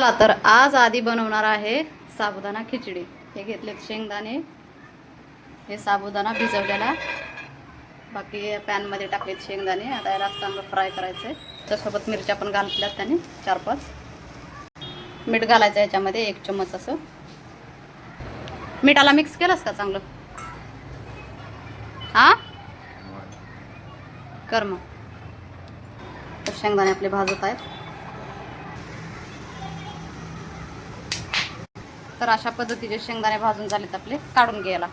चला तर आज आधी बनवणार आहे साबुदाणा खिचडी. हे घेतलेत शेंगदाणे, हे साबुदाणा भिजवलेला, बाकी पॅनमध्ये टाकलेत शेंगदाणे. आता याला चांगलं फ्राय करायचं आहे. त्यासोबत मिरच्या पण घातल्यात त्याने 4-5. मीठ घालायचं याच्यामध्ये 1 चम्मच असं. मीठाला मिक्स केलंस का चांगलं? हां कर मग. तर शेंगदाणे आपले भाजत आहेत. तर अशा पद्धतीचे शेंगदाणे भाजून झालेत आपले. काढून घ्यायला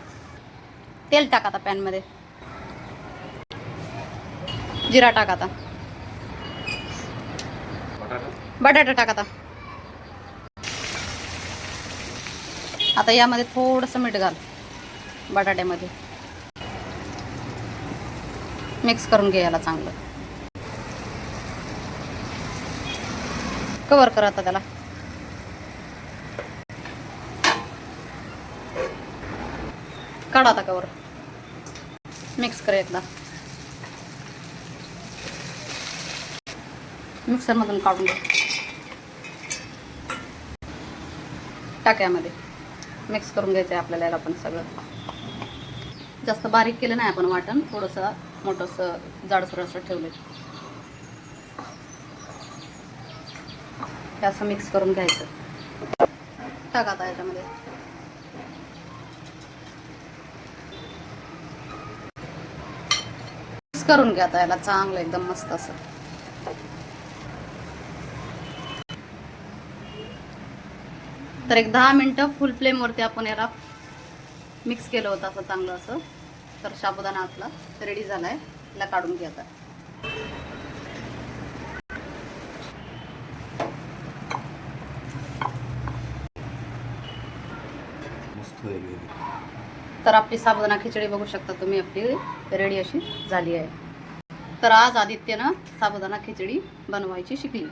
तेल टाक आता पॅनमध्ये. जिरा टाक आता. बटाटा टाक आता. आता यामध्ये थोडंसं मीठ घाल बटाट्यामध्ये. मिक्स करून घ्यायला चांगलं. कवर कर आता त्याला. काढ आता कवर. मिक्स कर एकदा. मिक्सरमधून काढून घे. टाक यामध्ये. मिक्स करून घ्यायचं आहे आपल्याला. याला पण सगळं जास्त बारीक केलं नाही आपण वाटण. थोडंसं मोठंसं जाडसर असं ठेवलं. हे असं मिक्स करून घ्यायचं. टाक आता याच्यामध्ये. मिक्स करून घ्या आता याला चांगलं एकदम मस्त असं. तर एक 10 मिनटं फुल फ्लेमवरती आपण याला मिक्स केलं होतं असं चांगलं असं. तर साबुदाणा आपला रेडी झाला आहे. याला काढून घ्या आता. तर आपली साबुदाणा खिचडी बघू शकता तुम्ही, आपली रेडी अशी झाली आहे. तर आज आदित्यनं साबुदाणा खिचडी बनवायची शिकली.